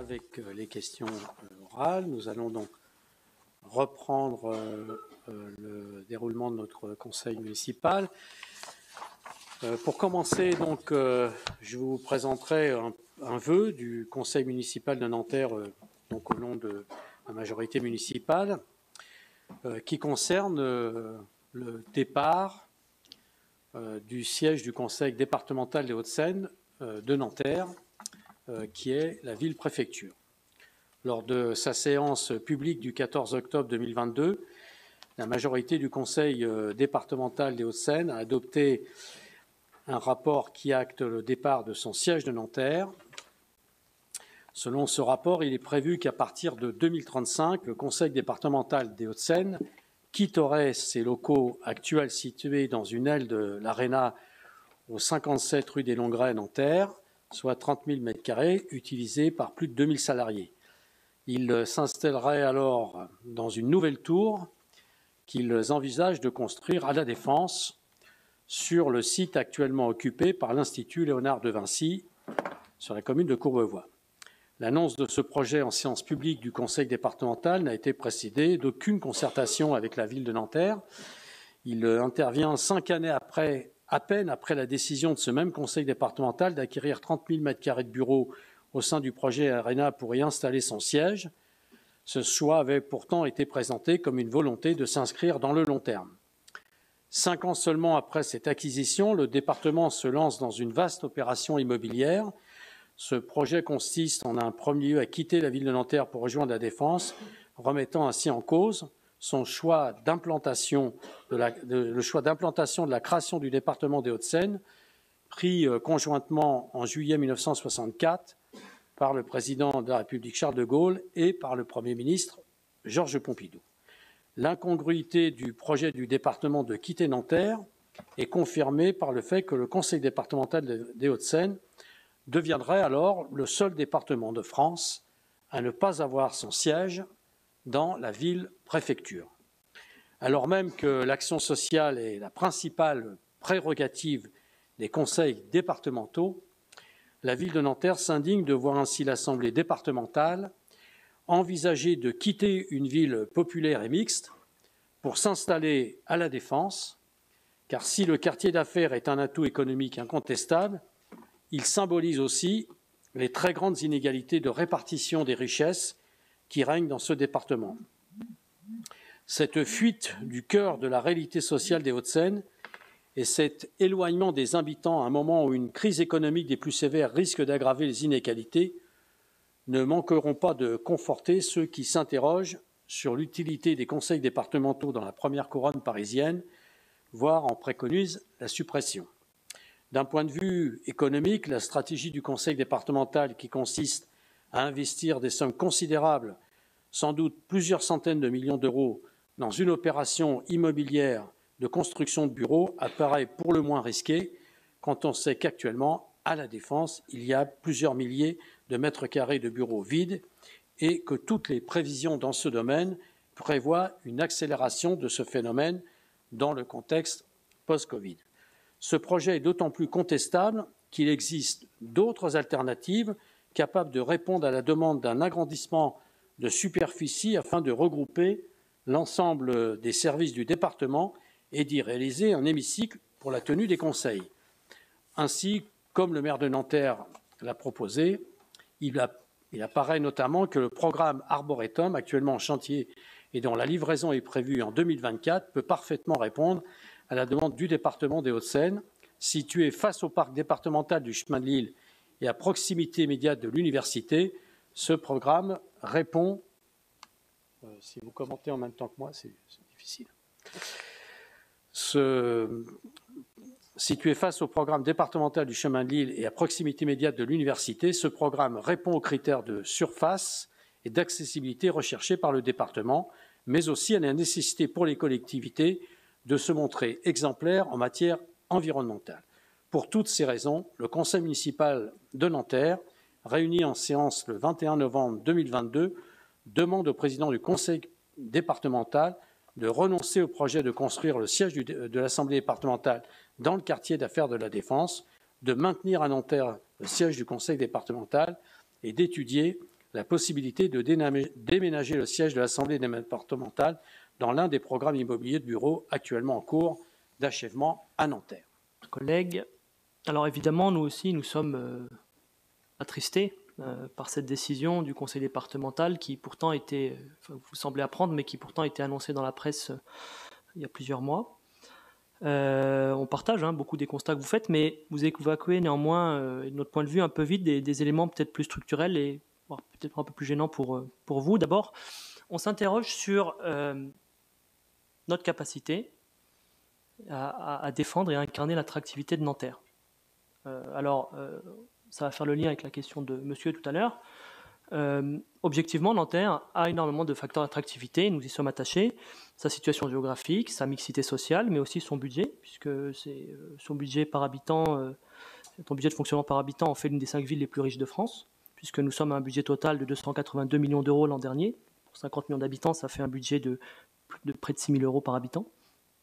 avec les questions orales. Nous allons donc reprendre le déroulement de notre conseil municipal. Pour commencer, donc, je vous présenterai un vœu du conseil municipal de Nanterre, donc au nom de la majorité municipale, qui concerne le départ du siège du conseil départemental des Hauts-de-Seine de Nanterre, qui est la ville-préfecture. Lors de sa séance publique du 14 octobre 2022, la majorité du conseil départemental des Hauts-de-Seine a adopté un rapport qui acte le départ de son siège de Nanterre. Selon ce rapport, il est prévu qu'à partir de 2035, le conseil départemental des Hauts-de-Seine quitterait ses locaux actuels situés dans une aile de l'Arena au 57 rue des Longrets à Nanterre, soit 30 000 m², utilisés par plus de 2000 salariés. Il s'installerait alors dans une nouvelle tour qu'ils envisagent de construire à La Défense, sur le site actuellement occupé par l'Institut Léonard de Vinci, sur la commune de Courbevoie. L'annonce de ce projet en séance publique du conseil départemental n'a été précédée d'aucune concertation avec la ville de Nanterre. Il intervient 5 années à peine après la décision de ce même conseil départemental d'acquérir 30 000 m² de bureaux au sein du projet Arena pour y installer son siège. Ce choix avait pourtant été présenté comme une volonté de s'inscrire dans le long terme. 5 ans seulement après cette acquisition, le département se lance dans une vaste opération immobilière. Ce projet consiste en un premier lieu à quitter la ville de Nanterre pour rejoindre La Défense, remettant ainsi en cause son choix d'implantation de la création du département des Hauts-de-Seine, pris conjointement en juillet 1964 par le président de la République Charles de Gaulle et par le Premier ministre Georges Pompidou. L'incongruité du projet du département de quitter Nanterre est confirmée par le fait que le conseil départemental des Hauts-de-Seine deviendrait alors le seul département de France à ne pas avoir son siège dans la ville-préfecture. Alors même que l'action sociale est la principale prérogative des conseils départementaux, la ville de Nanterre s'indigne de voir ainsi l'Assemblée départementale envisager de quitter une ville populaire et mixte pour s'installer à La Défense, car si le quartier d'affaires est un atout économique incontestable, il symbolise aussi les très grandes inégalités de répartition des richesses qui règnent dans ce département. Cette fuite du cœur de la réalité sociale des Hauts-de-Seine et cet éloignement des habitants à un moment où une crise économique des plus sévères risque d'aggraver les inégalités ne manqueront pas de conforter ceux qui s'interrogent sur l'utilité des conseils départementaux dans la première couronne parisienne, voire en préconisent la suppression. D'un point de vue économique, la stratégie du conseil départemental qui consiste à investir des sommes considérables, sans doute plusieurs centaines de millions d'euros, dans une opération immobilière de construction de bureaux apparaît pour le moins risquée quand on sait qu'actuellement, à La Défense, il y a plusieurs milliers de mètres carrés de bureaux vides et que toutes les prévisions dans ce domaine prévoient une accélération de ce phénomène dans le contexte post-Covid. Ce projet est d'autant plus contestable qu'il existe d'autres alternatives capables de répondre à la demande d'un agrandissement de superficie afin de regrouper l'ensemble des services du département et d'y réaliser un hémicycle pour la tenue des conseils. Ainsi, comme le maire de Nanterre l'a proposé, il apparaît notamment que le programme Arboretum, actuellement en chantier et dont la livraison est prévue en 2024, peut parfaitement répondre à la demande du département des Hauts-de-Seine. Situé face au parc départemental du chemin de l'Île et à proximité immédiate de l'université, ce programme répond. Si vous commentez en même temps que moi, c'est difficile. Situé face au programme départemental du chemin de l'Île et à proximité immédiate de l'université, ce programme répond aux critères de surface et d'accessibilité recherchés par le département, mais aussi à la nécessité pour les collectivités de se montrer exemplaires en matière environnementale. Pour toutes ces raisons, le conseil municipal de Nanterre, réuni en séance le 21 novembre 2022, demande au président du conseil départemental de renoncer au projet de construire le siège de l'Assemblée départementale dans le quartier d'affaires de La Défense, de maintenir à Nanterre le siège du conseil départemental et d'étudier la possibilité de déménager le siège de l'Assemblée départementale dans l'un des programmes immobiliers de bureaux actuellement en cours d'achèvement à Nanterre. Collègues, alors évidemment, nous aussi, nous sommes attristés par cette décision du conseil départemental qui pourtant était, vous semblez apprendre, mais qui pourtant était annoncée dans la presse il y a plusieurs mois. On partage beaucoup des constats que vous faites, mais vous évacuez néanmoins, de notre point de vue, un peu vite des éléments peut-être plus structurels et peut-être un peu plus gênants pour vous. D'abord, on s'interroge sur notre capacité à défendre et à incarner l'attractivité de Nanterre. Ça va faire le lien avec la question de monsieur tout à l'heure. Objectivement, Nanterre a énormément de facteurs d'attractivité, nous y sommes attachés. Sa situation géographique, sa mixité sociale, mais aussi son budget, puisque c'est son budget par habitant, son budget de fonctionnement par habitant en fait l'une des 5 villes les plus riches de France, puisque nous sommes à un budget total de 282 millions d'euros l'an dernier. Pour 50 millions d'habitants, ça fait un budget de près de 6 000 euros par habitant,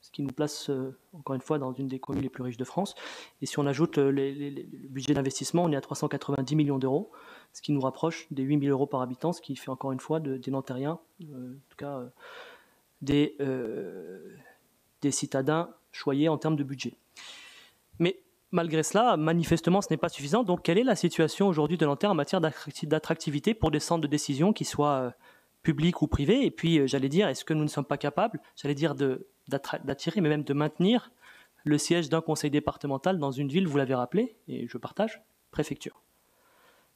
ce qui nous place, encore une fois, dans une des communes les plus riches de France. Et si on ajoute le budget d'investissement, on est à 390 millions d'euros, ce qui nous rapproche des 8 000 euros par habitant, ce qui fait encore une fois des Nantériens, en tout cas des citadins choyés en termes de budget. Mais malgré cela, manifestement, ce n'est pas suffisant. Donc, quelle est la situation aujourd'hui de Nanterre en matière d'attractivité pour des centres de décision qui soient publics ou privés? Et puis, j'allais dire, est-ce que nous ne sommes pas capables, d'attirer, mais même de maintenir le siège d'un conseil départemental dans une ville, vous l'avez rappelé, et je partage, préfecture.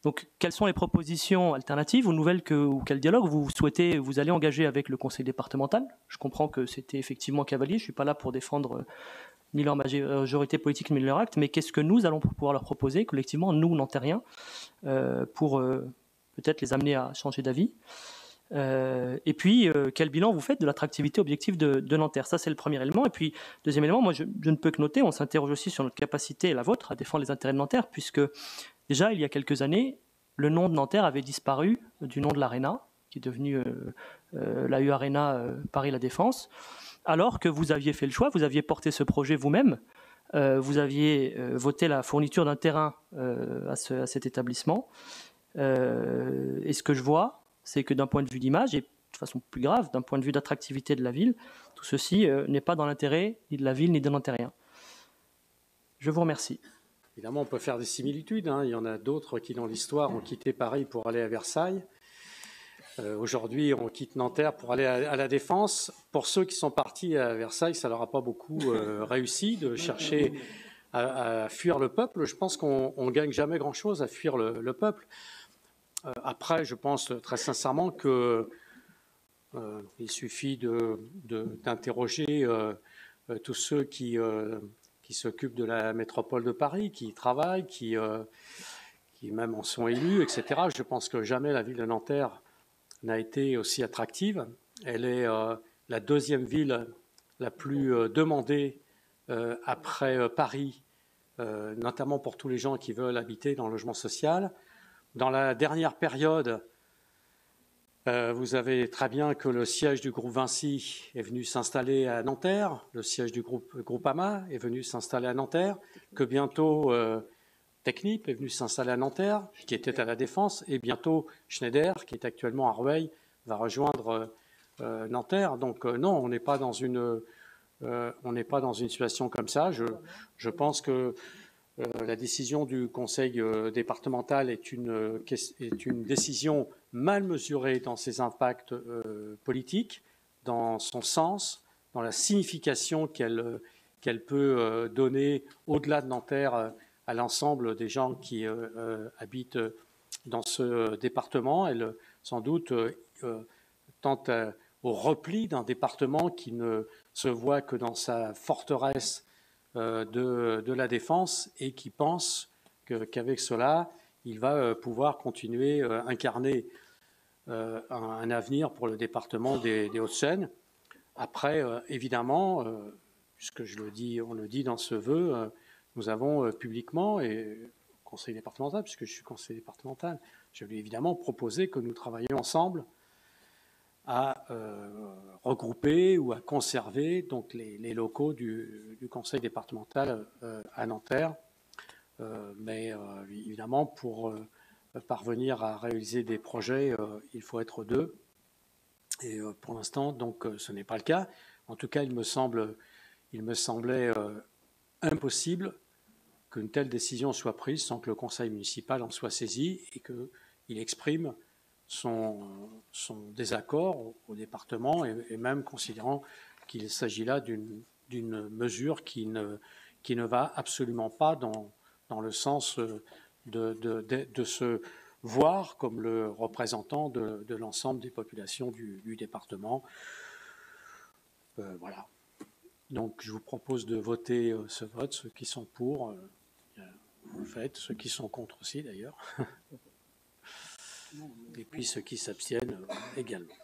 Donc, quelles sont les propositions alternatives ou nouvelles ou quel dialogue vous allez engager avec le conseil départemental? Je comprends que c'était effectivement cavalier, je ne suis pas là pour défendre ni leur majorité politique ni leur acte, mais qu'est-ce que nous allons pouvoir leur proposer collectivement, nous, Nantériens, pour peut-être les amener à changer d'avis? Et puis, quel bilan vous faites de l'attractivité objective de Nanterre? Ça, c'est le premier élément. Et puis, deuxième élément, moi, je ne peux que noter, on s'interroge aussi sur notre capacité, et la vôtre, à défendre les intérêts de Nanterre, puisque déjà, il y a quelques années, le nom de Nanterre avait disparu du nom de l'Arena, qui est devenu la U Arena Paris La Défense, alors que vous aviez fait le choix, vous aviez porté ce projet vous-même, vous aviez voté la fourniture d'un terrain à cet établissement. Et ce que je vois, c'est que d'un point de vue d'image, et de façon plus grave, d'un point de vue d'attractivité de la ville, tout ceci n'est pas dans l'intérêt ni de la ville ni des Nantériens. Je vous remercie. Évidemment, on peut faire des similitudes. Il y en a d'autres qui, dans l'histoire, ont quitté Paris pour aller à Versailles. Aujourd'hui, on quitte Nanterre pour aller à la Défense. Pour ceux qui sont partis à Versailles, ça ne leur a pas beaucoup réussi de chercher à fuir le peuple. Je pense qu'on ne gagne jamais grand-chose à fuir le peuple. Après, je pense très sincèrement qu'il suffit d'interroger tous ceux qui s'occupent de la métropole de Paris, qui y travaillent, qui même en sont élus, etc. Je pense que jamais la ville de Nanterre n'a été aussi attractive. Elle est la deuxième ville la plus demandée après Paris, notamment pour tous les gens qui veulent habiter dans le logement social. Dans la dernière période, vous savez très bien que le siège du groupe Vinci est venu s'installer à Nanterre, le siège du groupe Groupama est venu s'installer à Nanterre, que bientôt Technip est venu s'installer à Nanterre, qui était à la Défense, et bientôt Schneider, qui est actuellement à Rueil, va rejoindre Nanterre. Donc non, on n'est pas dans une situation comme ça. Je pense que la décision du conseil départemental est une décision mal mesurée dans ses impacts politiques, dans son sens, dans la signification qu'elle peut donner au-delà de Nanterre à l'ensemble des gens qui habitent dans ce département. Elle, sans doute, tente au repli d'un département qui ne se voit que dans sa forteresse de la Défense et qui pense qu'avec cela, il va pouvoir continuer à incarner un avenir pour le département des Hauts-de-Seine. Après, évidemment, puisque on le dit dans ce vœu, nous avons publiquement, et au conseil départemental, puisque je suis conseiller départemental, je lui ai évidemment proposé que nous travaillions ensemble à regrouper ou à conserver donc les locaux du conseil départemental à Nanterre. Mais évidemment, pour parvenir à réaliser des projets, il faut être deux. Et pour l'instant, donc, ce n'est pas le cas. En tout cas, il me semblait impossible qu'une telle décision soit prise sans que le conseil municipal en soit saisi et qu'il exprime son désaccord au département, et même considérant qu'il s'agit là d'une mesure qui ne va absolument pas dans le sens de se voir comme le représentant de l'ensemble des populations du département. Voilà. Donc je vous propose de voter ce vote, ceux qui sont pour, vous le faites, ceux qui sont contre aussi d'ailleurs, et puis ceux qui s'abstiennent également.